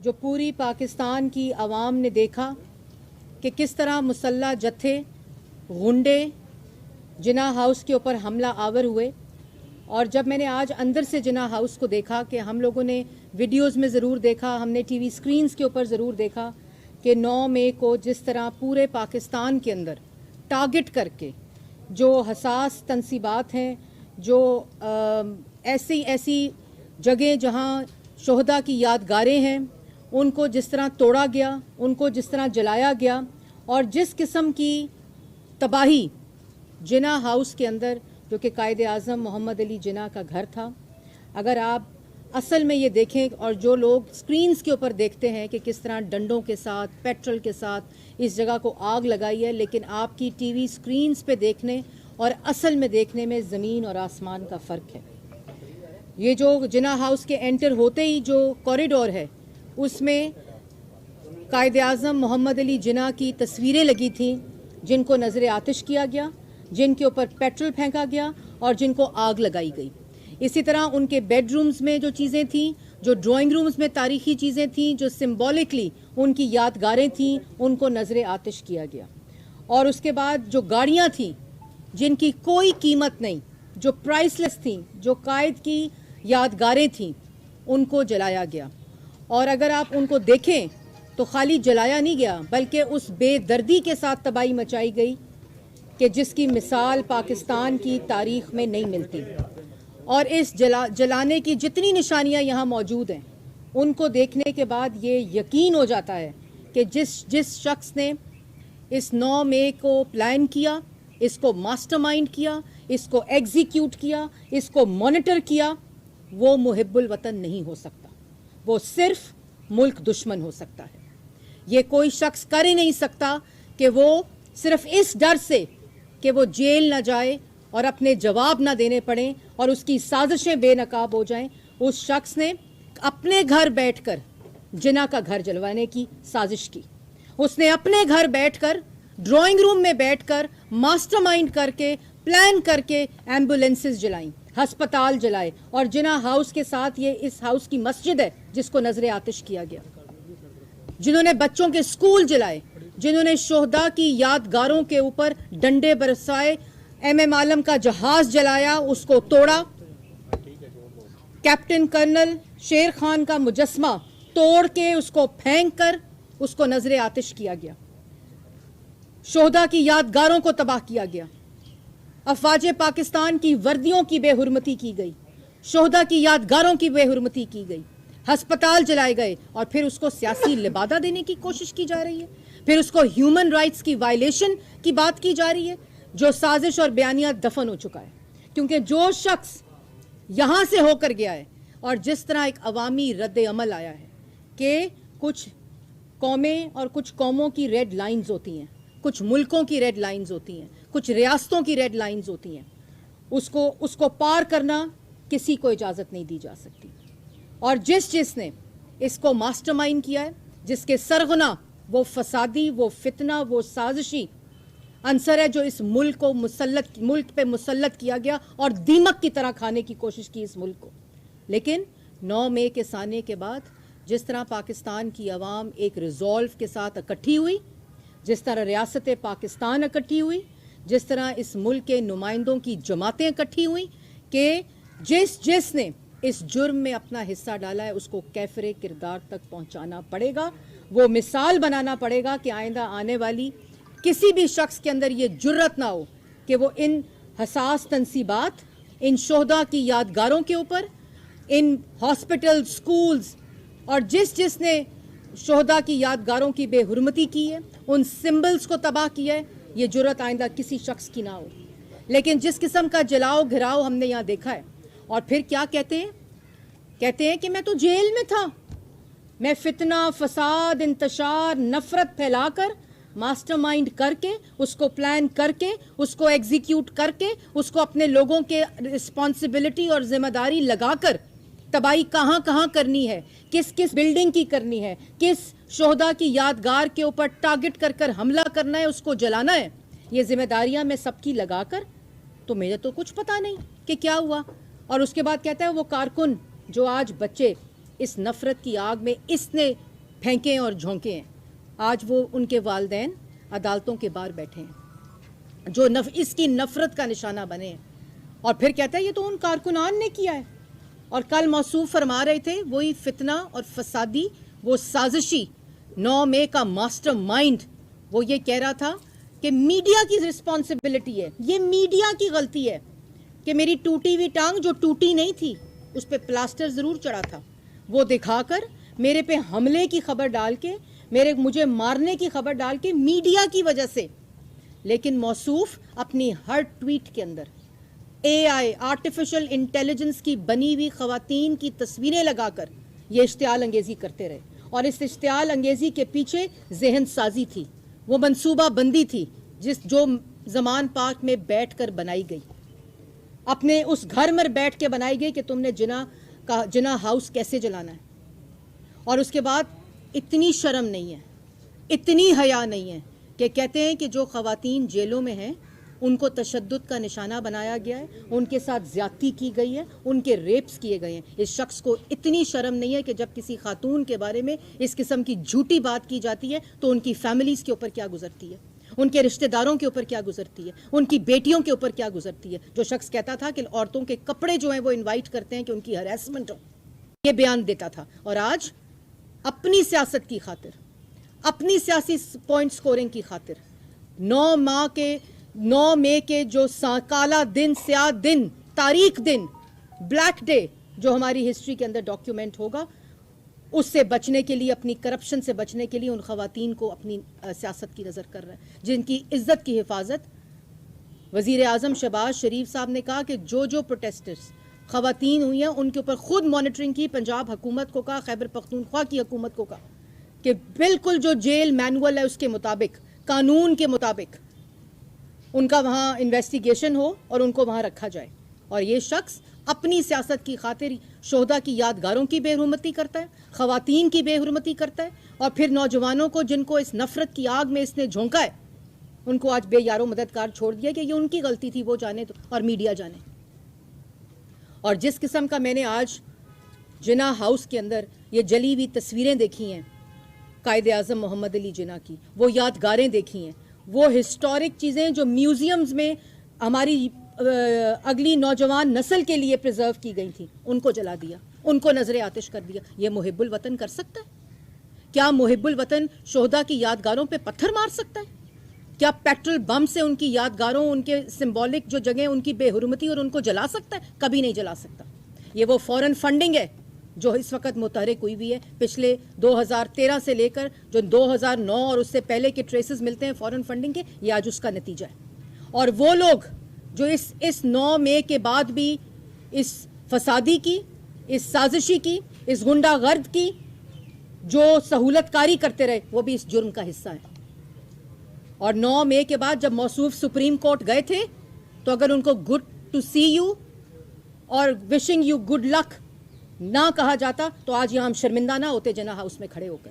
जो पूरी पाकिस्तान की आवाम ने देखा कि किस तरह मुसल्लह जत्थे गुंडे जिना हाउस के ऊपर हमला आवर हुए। और जब मैंने आज अंदर से जिना हाउस को देखा कि हम लोगों ने वीडियोस में ज़रूर देखा, हमने टीवी स्क्रीन्स के ऊपर ज़रूर देखा कि 9 मई को जिस तरह पूरे पाकिस्तान के अंदर टारगेट करके जो हसास तनसीबात हैं, जो ऐसी जगह जहां शोहदा की यादगारें हैं, उनको जिस तरह तोड़ा गया, उनको जिस तरह जलाया गया, और जिस किस्म की तबाही जिना हाउस के अंदर, जो कि कायदे आज़म मोहम्मद अली जिना का घर था, अगर आप असल में ये देखें और जो लोग स्क्रीन्स के ऊपर देखते हैं कि किस तरह डंडों के साथ, पेट्रोल के साथ इस जगह को आग लगाई है, लेकिन आपकी टीवी स्क्रीन्स पे देखने और असल में देखने में ज़मीन और आसमान का फ़र्क है। ये जो जिना हाउस के एंटर होते ही जो कॉरिडोर है, उसमें कायदे आज़म मोहम्मद अली जिना की तस्वीरें लगी थीं, जिनको नज़र आतिश किया गया, जिनके ऊपर पेट्रोल फेंका गया और जिनको आग लगाई गई। इसी तरह उनके बेडरूम्स में जो चीज़ें थीं, जो ड्राइंग रूम्स में तारीख़ी चीज़ें थीं, जो सिम्बॉलिकली उनकी यादगारें थीं, उनको नज़र आतिश किया गया। और उसके बाद जो गाड़ियाँ थीं जिनकी कोई कीमत नहीं, जो प्राइसलेस थीं, जो कायद की यादगारें थीं, उनको जलाया गया। और अगर आप उनको देखें तो खाली जलाया नहीं गया, बल्कि उस बेदर्दी के साथ तबाही मचाई गई कि जिसकी मिसाल पाकिस्तान की तारीख़ में नहीं मिलती। और इस जलाने की जितनी निशानियां यहाँ मौजूद हैं, उनको देखने के बाद ये यकीन हो जाता है कि जिस शख्स ने इस 9 मई को प्लान किया, इसको मास्टरमाइंड किया, इसको एग्जीक्यूट किया, इसको मॉनिटर किया, वो मुहिब्बुल वतन नहीं हो सकता, वो सिर्फ मुल्क दुश्मन हो सकता है। ये कोई शख्स कर ही नहीं सकता कि वो सिर्फ इस डर से कि वो जेल ना जाए और अपने जवाब ना देने पड़े और उसकी साजिशें बेनकाब हो जाएं, उस शख्स ने अपने घर बैठकर जिना का घर जलवाने की साजिश की। उसने अपने घर बैठकर, ड्राइंग रूम में बैठकर मास्टरमाइंड करके, प्लान करके एम्बुलेंसेस जलाई, हस्पताल जलाए, और जिना हाउस के साथ ये इस हाउस की मस्जिद है जिसको नजर आतिश किया गया, जिन्होंने बच्चों के स्कूल जलाए, जिन्होंने शोहदा की यादगारों के ऊपर डंडे बरसाए, MM आलम का जहाज जलाया, उसको तोड़ा, कैप्टन कर्नल शेर खान का मुजस्मा तोड़ के उसको फेंक कर उसको नजर आतिश किया गया, शोहदा की यादगारों को तबाह किया गया, अफवाज पाकिस्तान की वर्दियों की बेहुरमती की गई, शोहदा की यादगारों की बेहुरमती की गई, हस्पताल जलाए गए, और फिर उसको सियासी लिबादा देने की कोशिश की जा रही है, फिर उसको ह्यूमन राइट्स की वायलेशन की बात की जा रही है, जो साजिश और बयानिया दफन हो चुका है। क्योंकि जो शख्स यहाँ से होकर गया है और जिस तरह एक अवामी रद्द अमल आया है कि कुछ कौमें और कुछ कौमों की रेड लाइंस होती हैं, कुछ मुल्कों की रेड लाइंस होती हैं, कुछ रियासतों की रेड लाइंस होती हैं, उसको पार करना किसी को इजाज़त नहीं दी जा सकती। और जिसने इसको मास्टरमाइंड किया है, जिसके सरगना वो फसादी, वो फितना, वो साजिशी अंसर है जो इस मुल्क को मुल्क पे मुसल्लत किया गया और दीमक की तरह खाने की कोशिश की इस मुल्क को। लेकिन 9 मई के साने के बाद जिस तरह पाकिस्तान की आवाम एक रिजॉल्व के साथ इकट्ठी हुई, जिस तरह रियासत पाकिस्तान इकट्ठी हुई, जिस तरह इस मुल्क के नुमाइंदों की जमातें इकट्ठी हुई कि जिसने इस जुर्म में अपना हिस्सा डाला है उसको कैफरे किरदार तक पहुंचाना पड़ेगा, वो मिसाल बनाना पड़ेगा कि आइंदा आने वाली किसी भी शख्स के अंदर ये जुर्रत ना हो कि वो इन हसास तनसीबात, इन शोहदा की यादगारों के ऊपर, इन हॉस्पिटल, स्कूल्स और जिसने शोहदा की यादगारों की बेहुरमती की है, उन सिंबल्स को तबाह किया है, ये जुर्रत आइंदा किसी शख्स की ना हो। लेकिन जिस किस्म का जलाओ घिराव हमने यहाँ देखा है, और फिर क्या कहते हैं कि मैं तो जेल में था, मैं फितना, फसाद, इंतशार, नफरत फैलाकर, मास्टरमाइंड करके, उसको प्लान करके, उसको एग्जीक्यूट करके, उसको अपने लोगों के रिस्पॉन्सिबिलिटी और जिम्मेदारी लगाकर तबाही कहाँ कहाँ करनी है, किस किस बिल्डिंग की करनी है, किस शोहदा की यादगार के ऊपर टारगेट कर कर हमला करना है, उसको जलाना है, ये जिम्मेदारियां मैं सबकी लगाकर, तो मुझे तो कुछ पता नहीं कि क्या हुआ। और उसके बाद कहता है वो कारकुन जो आज बच्चे इस नफरत की आग में इसने پھینکیں اور جھونکیں ہیں. آج وہ ان کے والدین عدالتوں کے باہر بیٹھے ہیں جو اس کی نفرت کا نشانہ بنے ہیں, اور پھر کہتا ہے یہ تو ان کارکنان نے کیا ہے. اور کل موصوف فرما رہے تھے وہی فتنہ اور فسادی, وہ سازشی 9 مئی کا ماسٹر مائنڈ, وہ یہ کہہ رہا تھا کہ میڈیا کی رسپانسبلٹی ہے, یہ میڈیا کی غلطی ہے کہ میری ٹوٹی ہوئی ٹانگ جو ٹوٹی نہیں تھی اس پہ پلاسٹر ضرور چڑھا تھا, وہ دکھا کر میرے پہ حملے کی خبر ڈال کے, مجھے مارنے کی خبر ڈال کے میڈیا کی وجہ سے. لیکن موصوف اپنی ہر ٹویٹ کے اندر اے آئی آرٹیفیشل انٹیلیجنس کی بنی ہوئی خواتین کی تصویریں لگا کر یہ اشتعال انگیزی کرتے رہے, اور اس اشتعال انگیزی کے پیچھے ذہن سازی تھی, وہ منصوبہ بندی تھی جو زمان پارک میں بیٹھ کر بنائی گئی, اپنے اس گھر میں بیٹھ کے بنائی گئی کہ تم نے جنا ہاؤس کیسے جلانا ہے. اور اس کے بعد اتنی شرم نہیں ہے, اتنی حیا نہیں ہے کہ کہتے ہیں کہ جو خواتین جیلوں میں ہیں ان کو تشدد کا نشانہ بنایا گیا ہے, ان کے ساتھ زیادتی کی گئی ہے, ان کے ریپس کیے گئے ہیں. اس شخص کو اتنی شرم نہیں ہے کہ جب کسی خاتون کے بارے میں اس قسم کی جھوٹی بات کی جاتی ہے تو ان کی فیملیز کے اوپر کیا گزرتی ہے, ان کے رشتہ داروں کے اوپر کیا گزرتی ہے, ان کی بیٹیوں کے اوپر کیا گزرتی ہے. جو شخص کہتا تھا کہ عورتوں کے کپڑے جو ہیں وہ انوائٹ کرتے ہیں کہ ان کی ہراسمنٹ ہو, یہ بیان دیتا تھا, اور آج اپنی سیاست کی خاطر, اپنی سیاسی پوائنٹ سکورنگ کی خاطر 9 مئی کے جو کالا دن, سیاہ دن, تاریخ دن, بلیک ڈے جو ہماری ہسٹری کے اندر ڈاکیومنٹ ہوگا, اس سے بچنے کے لیے, اپنی کرپشن سے بچنے کے لیے ان خواتین کو اپنی سیاست کی نظر کر رہا ہے, جن کی عزت کی حفاظت وزیر اعظم شہباز شریف صاحب نے کہا کہ جو پروٹیسٹرز خواتین ہوئی ہیں ان کے اوپر خود مانیٹرنگ کی, پنجاب حکومت کو کہا, خیبر پختونخوا کی حکومت کو کہا کہ بالکل جو جیل مینول ہے اس کے مطابق, قانون کے مطابق ان کا وہاں انویسٹیگیشن ہو اور ان کو وہاں رکھا جائے. اور یہ شخص اپنی سیاست کی خاطر شہداء کی یادگاروں کی بے حرمتی کرتا ہے, خواتین کی بے حرمتی کرتا ہے, اور پھر نوجوانوں کو جن کو اس نفرت کی آگ میں اس نے جھونکا ہے ان کو آج بے یارو مددگار چھوڑ دیا کہ یہ ان کی غلطی تھی, وہ جانے اور میڈیا جانے. اور جس قسم کا میں نے آج جناح ہاؤس کے اندر یہ جلی ہوئی تصویریں دیکھی ہیں قائد اعظم محمد علی جناح کی, وہ یادگاریں دیکھی ہیں, وہ ہسٹورک چیزیں جو میوزیمز میں ہماری اگلی نوجوان نسل کے لیے پریزرو کی گئی تھیں, ان کو جلا دیا, ان کو نظر آتش کر دیا. یہ محب الوطن کر سکتا ہے؟ کیا محب الوطن شہداء کی یادگاروں پہ پتھر مار سکتا ہے؟ کیا پیٹرول بم سے ان کی یادگاروں, ان کے سمبولک جو جگہیں ان کی بے حرمتی اور ان کو جلا سکتا ہے؟ کبھی نہیں جلا سکتا. یہ وہ فورن فنڈنگ ہے جو اس وقت متحرک ہوئی ہوئی ہے پچھلے 2013 سے لے کر جو 2009 اور اس سے پہلے کے ٹریسز ملتے ہیں فورن فنڈنگ کے, یہ آج اس کا نتیجہ ہے. اور وہ لوگ جو اس 9 مئی کے بعد بھی اس فسادی کی, اس سازشی کی, اس غنڈہ گرد کی جو سہولت کاری کرتے رہے, وہ بھی اس جرم کا حصہ ہے. اور 9 مئی کے بعد جب موصوف سپریم کورٹ گئے تھے تو اگر ان کو گڈ ٹو سی یو اور وشنگ یو گڈ لک نہ کہا جاتا تو آج یہاں ہم شرمندہ نہ ہوتے جناح ہاؤس میں کھڑے ہو کر.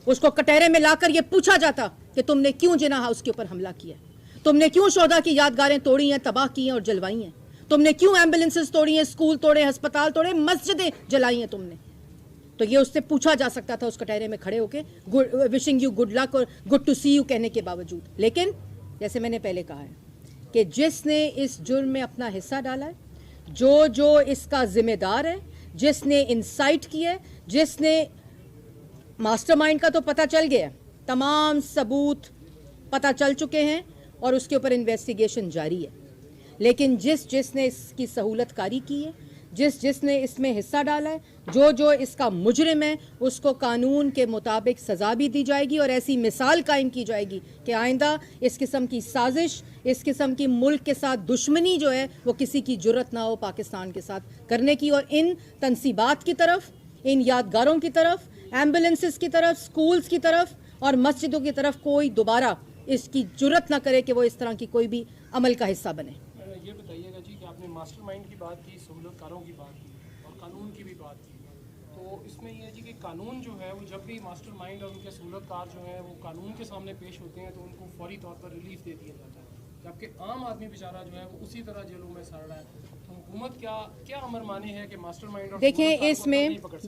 اس کو کٹہرے میں لا کر یہ پوچھا جاتا کہ تم نے کیوں جناح ہاؤس کے اوپر حملہ کیا ہے, تم نے کیوں شہداء کی یادگاریں توڑی ہیں, تباہ کی ہیں اور جلوائی ہیں, تم نے کیوں ایمبولینسز توڑی ہیں, اسکول توڑے, ہسپتال توڑے, مسجدیں جلائی ہیں تم نے. تو یہ اس سے پوچھا جا سکتا تھا اس کٹہرے میں کھڑے ہو کے وشنگ یو گڈ لک اور گڈ ٹو سی یو کہنے کے باوجود. لیکن جیسے میں نے پہلے کہا ہے کہ جس نے اس جرم میں اپنا حصہ ڈالا ہے, جو اس کا ذمہ دار ہے, جس نے انسائٹ کیا ہے, جس نے ماسٹر مائنڈ کا تو پتہ چل گیا, تمام ثبوت پتہ چل چکے ہیں اور اس کے اوپر انویسٹیگیشن جاری ہے. لیکن جس نے اس کی سہولت کاری کی ہے, جس نے اس میں حصہ ڈالا ہے, جو اس کا مجرم ہے, اس کو قانون کے مطابق سزا بھی دی جائے گی اور ایسی مثال قائم کی جائے گی کہ آئندہ اس قسم کی سازش, اس قسم کی ملک کے ساتھ دشمنی جو ہے وہ کسی کی جرت نہ ہو پاکستان کے ساتھ کرنے کی. اور ان تنصیبات کی طرف, ان یادگاروں کی طرف, ایمبولینسز کی طرف, سکولز کی طرف اور مسجدوں کی طرف کوئی دوبارہ اس کی جرت نہ کرے کہ وہ اس طرح کی کوئی بھی عمل کا حصہ بنے. یہ بتائیے گا جی کہ آپ نے ماسٹر مائنڈ کی بات کی, سہولت کاروں کی بات کی اور قانون کی بھی بات کی, تو اس میں یہ ہے جی کہ قانون جو ہے وہ جب بھی ماسٹر مائنڈ اور ان کے سہولت کار جو ہیں وہ قانون کے سامنے پیش ہوتے ہیں تو ان کو فوری طور پر ریلیف دے دیا جاتا ہے, جبکہ عام آدمی بیچارہ جو ہے وہ اسی طرح جیلوں میں سڑ رہا ہے. تو حکومت کیا امر مانے ہے کہ ماسٹر مائنڈ اور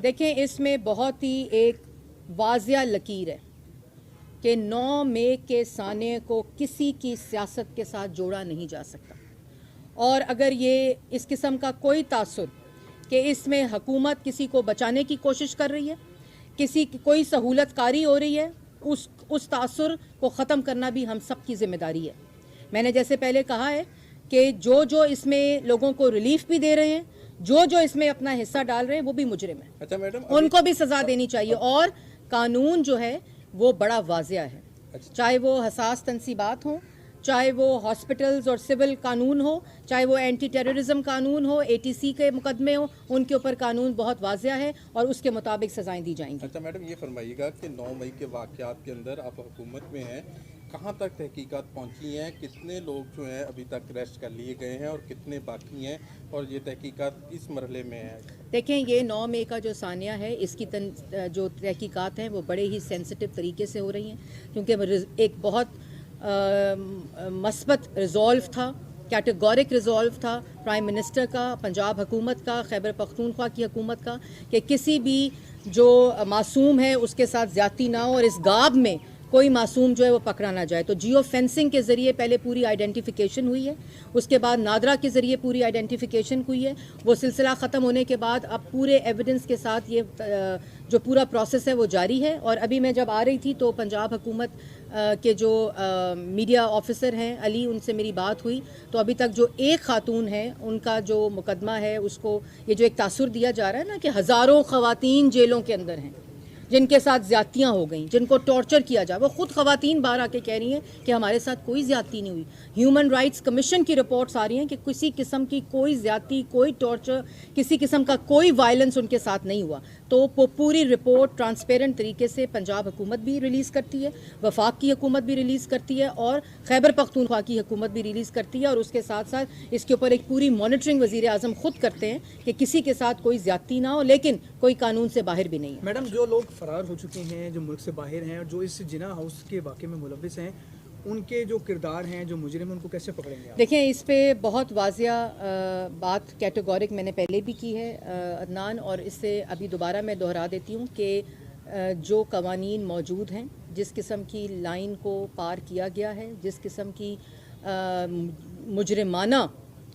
دیکھیں اس میں بہت ہی ایک वाज़िया लकीर है कि 9 मई के साने को किसी की सियासत के साथ जोड़ा नहीं जा सकता, और अगर ये इस किस्म का कोई तासुर कि इसमें हुकूमत किसी को बचाने की कोशिश कर रही है, किसी की कोई सहूलतकारी हो रही है, उस तासुर को ख़त्म करना भी हम सब की ज़िम्मेदारी है। मैंने जैसे पहले कहा है कि जो इसमें लोगों को रिलीफ भी दे रहे हैं, जो इसमें अपना हिस्सा डाल रहे हैं, वो भी मुजरिम है। अच्छा मैडम, उनको भी सज़ा देनी चाहिए, और कानून जो है वो बड़ा वाज़िया है। चाहे वो हसास तनसीबात हों, चाहे वो हॉस्पिटल्स और सिविल कानून हो, चाहे वो एंटी टेररिज्म कानून हो, ATC के मुकदमे हो, उनके ऊपर कानून बहुत वाज़िया है और उसके मुताबिक सज़ाएं दी जाएंगी। अच्छा मैडम, ये फरमाइएगा कि 9 मई के वाक़यात के अंदर आप हुकूमत में हैं, कहाँ तक तहकीकात पहुँची हैं, कितने लोग जो हैं अभी तक अरेस्ट कर लिए गए हैं और कितने बाकी हैं, और ये तहकीकात इस मरहले में है? देखें, ये 9 मई का जो सानिया है, इसकी जो तहकीकात हैं वो बड़े ही सेंसिटिव तरीके से हो रही हैं, क्योंकि एक बहुत मस्बत रिजॉल्व था, कैटेगोरिक रिजॉल्व था प्राइम मिनिस्टर का, पंजाब हुकूमत का, खैबर पख्तूनख्वा की हुकूमत का, कि किसी भी जो मासूम है उसके साथ ज़्यादती ना हो और इस गाब में कोई मासूम जो है वो पकड़ा ना जाए। तो जियो फेंसिंग के ज़रिए पहले पूरी आइडेंटिफिकेशन हुई है, उसके बाद नादरा के ज़रिए पूरी आइडेंटिफिकेशन हुई है। वो सिलसिला ख़त्म होने के बाद अब पूरे एविडेंस के साथ ये जो पूरा प्रोसेस है वो जारी है। और अभी मैं जब आ रही थी तो पंजाब हुकूमत के जो मीडिया ऑफिसर हैं अली, उनसे मेरी बात हुई, तो अभी तक जो एक खातून है उनका जो मुकदमा है, उसको ये जो एक तासुर दिया जा रहा है ना कि हज़ारों ख़वातीन जेलों के अंदर हैं जिनके साथ ज़्यादतियाँ हो गई, जिनको टॉर्चर किया जा, वो ख़ुद ख़वातीन बाहर आके कह रही हैं कि हमारे साथ कोई ज़्यादती नहीं हुई। ह्यूमन राइट्स कमीशन की रिपोर्ट्स आ रही हैं कि किसी किस्म की कोई ज़्यादती, कोई टॉर्चर, किसी किस्म का कोई वायलेंस उनके साथ नहीं हुआ। तो वो पूरी रिपोर्ट ट्रांसपेरेंट तरीके से पंजाब हुकूमत भी रिलीज़ करती है, वफाक की हुकूमत भी रिलीज़ करती है और खैबर पख्तूनख्वा की हुकूमत भी रिलीज़ करती है, और उसके साथ साथ इसके ऊपर एक पूरी मॉनिटरिंग वज़ीर आज़म ख़ुद करते हैं कि किसी के साथ कोई ज़्यादती ना हो, लेकिन कोई कानून से बाहर भी नहीं है। मैडम, जो लोग फरार हो चुके हैं, जो मुल्क से बाहर हैं और जो इस जिना हाउस के वाक़े में मुलविस हैं, उनके जो किरदार हैं, जो मुजरिम हैं, उनको कैसे पकड़ेंगे आप? देखें, इस पे बहुत वाज़िया बात कैटेगोरिक मैंने पहले भी की है अदनान, और इससे अभी दोबारा मैं दोहरा देती हूँ कि जो कवानीन मौजूद हैं, जिस किस्म की लाइन को पार किया गया है, जिस किस्म की मुजरिमाना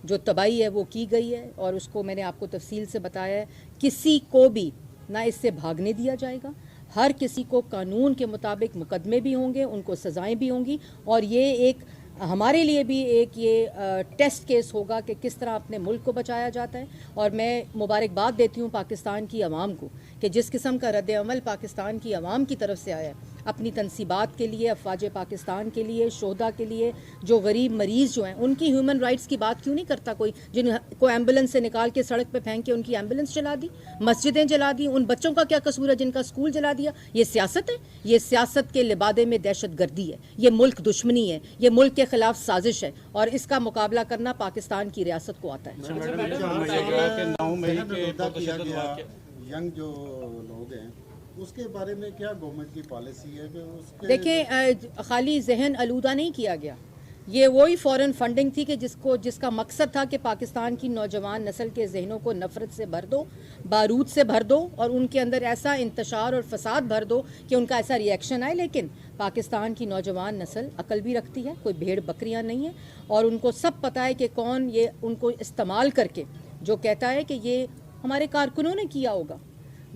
जो तबाही है वो की गई है, और उसको मैंने आपको तफसील से बताया है, किसी को भी ना इससे भागने दिया जाएगा। हर किसी को कानून के मुताबिक मुकदमे भी होंगे, उनको सज़ाएं भी होंगी, और ये एक हमारे लिए भी एक ये टेस्ट केस होगा कि किस तरह अपने मुल्क को बचाया जाता है। और मैं मुबारकबाद देती हूँ पाकिस्तान की आवाम को कि जिस किस्म का रद्द अमल पाकिस्तान की आवाम की तरफ से आया है, अपनी तनसीबात के लिए, अफवाज पाकिस्तान के लिए, शोहदा के लिए, जो गरीब मरीज़ जो हैं उनकी ह्यूमन राइट्स की बात क्यों नहीं करता कोई? जिनको एम्बुलेंस से निकाल के सड़क पे फेंक के उनकी एम्बुलेंस जला दी, मस्जिदें जला दी, उन बच्चों का क्या कसूर है जिनका स्कूल जला दिया? ये सियासत है, ये सियासत के लिबादे में दहशत गर्दी है, ये मुल्क दुश्मनी है, ये मुल्क के खिलाफ साजिश है, और इसका मुकाबला करना पाकिस्तान की रियासत को आता है। यंग जो लोग हैं उसके बारे में क्या गवर्नमेंट की पॉलिसी है कि उसके? देखिए, खाली जहन आलूदा नहीं किया गया, ये वही फॉरेन फंडिंग थी कि जिसका मकसद था कि पाकिस्तान की नौजवान नस्ल के जहनों को नफ़रत से भर दो, बारूद से भर दो, और उनके अंदर ऐसा इंतशार और फसाद भर दो कि उनका ऐसा रिएक्शन आए। लेकिन पाकिस्तान की नौजवान नस्ल अकल भी रखती है, कोई भेड़ बकरियां नहीं है, और उनको सब पता है कि कौन ये उनको इस्तेमाल करके जो कहता है कि ये हमारे कारकुनों ने किया होगा,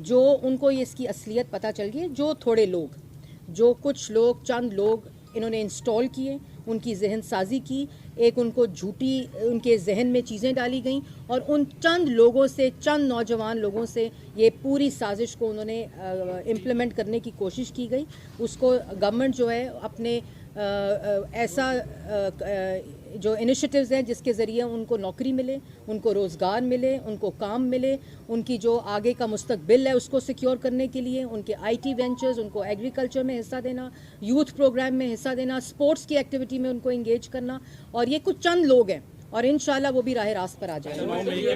जो उनको ये इसकी असलियत पता चल गई। जो थोड़े लोग, जो कुछ लोग, चंद लोग इन्होंने इंस्टॉल किए, उनकी जहन साजी की, एक उनको झूठी उनके जहन में चीज़ें डाली गईं, और उन चंद लोगों से, चंद नौजवान लोगों से ये पूरी साजिश को उन्होंने इम्प्लीमेंट करने की कोशिश की गई। उसको गवर्नमेंट जो है अपने ऐसा जो इनिशिएटिव्स हैं जिसके ज़रिए उनको नौकरी मिले, उनको रोज़गार मिले, उनको काम मिले, उनकी जो आगे का मुस्तकबिल है उसको सिक्योर करने के लिए उनके IT वेंचर्स, उनको एग्रीकल्चर में हिस्सा देना, यूथ प्रोग्राम में हिस्सा देना, स्पोर्ट्स की एक्टिविटी में उनको इंगेज करना, और ये कुछ चंद लोग हैं, और इंशाल्लाह वो भी राह रास्त पर आ जाएंगे।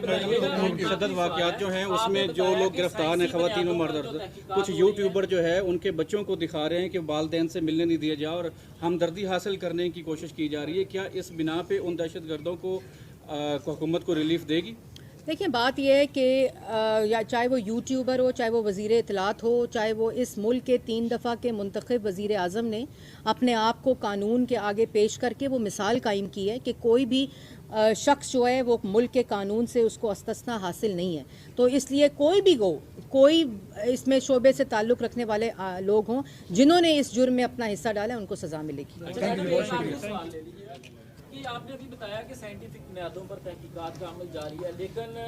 शदद वाक़यात जो हैं उसमें जो लोग गिरफ्तार हैं, ख़वातीन और मर्द, कुछ यूट्यूबर जो है उनके बच्चों को दिखा रहे हैं कि वालिदैन से मिलने नहीं दिया जाए और हमदर्दी हासिल करने की कोशिश की जा रही है। क्या इस बिना पे उन दहशत गर्दों को हुकूमत को रिलीफ देगी? देखिए बात यह है कि या चाहे वो यूट्यूबर हो, चाहे वो वज़ीर इत्तलात हो, चाहे वो इस मुल्क के 3 दफ़ा के मुंतखब वज़ीर आज़म ने अपने आप को कानून के आगे पेश करके वो मिसाल कायम की है कि कोई भी शख्स जो है वो मुल्क के कानून से उसको इस्तिस्ना हासिल नहीं है। तो इसलिए कोई भी कोई इसमें शोबे से ताल्लुक़ रखने वाले लोग हों जिन्होंने इस जुर्म में अपना हिस्सा डाला है, उनको सज़ा मिलेगी। कि आपने अभी बताया कि साइंटिफिक बुनियादों पर तहकीकात का अमल जारी है, लेकिन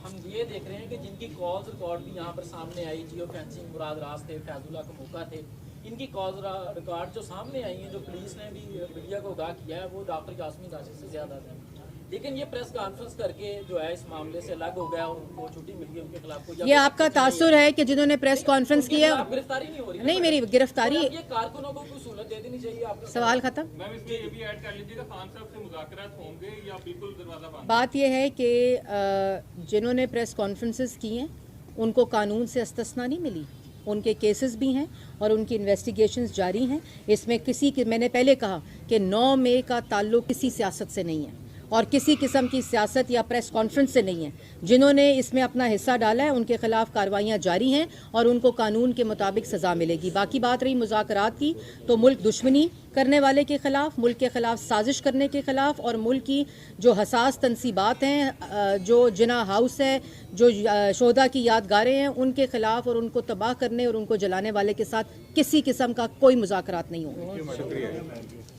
हम ये देख रहे हैं कि जिनकी कॉल्स रिकॉर्ड भी यहाँ पर सामने आई, जियो फेंसिंग, मुराद राज थे, फैजुल्ला का मौका थे, इनकी कॉल्स रिकॉर्ड जो सामने आई हैं, जो पुलिस ने भी मीडिया को आगाह किया है, वो डॉक्टर यास्मीन राशिद से ज़्यादा थे। लेकिन ये प्रेस कॉन्फ्रेंस करके जो है इस मामले से अलग हो गया और उनको छुट्टी मिल गई, उनके खिलाफ कोई ये आपका तासुर है कि जिन्होंने प्रेस कॉन्फ्रेंस की है, गिरफ्तारी नहीं हो रही। नहीं मेरी गिरफ्तारी, ये कारकुनों को कोई सहूलत दे देनी चाहिए। आपका सवाल खत्म। मैम इसमें ये भी ऐड कर लीजिएगा, खान साहब से मुज़ाकरात होंगे या बिल्कुल दरवाज़ा बंद? बात यह है कि जिन्होंने प्रेस कॉन्फ्रेंसेस की हैं उनको कानून से इस्तिस्ना नहीं मिली, उनके केसेस भी हैं और उनकी इन्वेस्टिगेशंस जारी हैं। इसमें किसी की, मैंने पहले कहा कि 9 मई का ताल्लुक किसी सियासत से नहीं है और किसी किस्म की सियासत या प्रेस कॉन्फ्रेंस से नहीं है। जिन्होंने इसमें अपना हिस्सा डाला है उनके खिलाफ कार्रवाइयाँ जारी हैं और उनको कानून के मुताबिक सज़ा मिलेगी। बाकी बात रही मुज़ाकरात की, तो मुल्क दुश्मनी करने वाले के ख़िलाफ़, मुल्क के ख़िलाफ़ साजिश करने के ख़िलाफ़ और मुल्क की जो हसास तनसीबात हैं, जो जिना हाउस है, जो शोहदा की यादगारें हैं, उनके ख़िलाफ़ और उनको तबाह करने और उनको जलाने वाले के साथ किसी किस्म का कोई मुज़ाकरात नहीं होगा।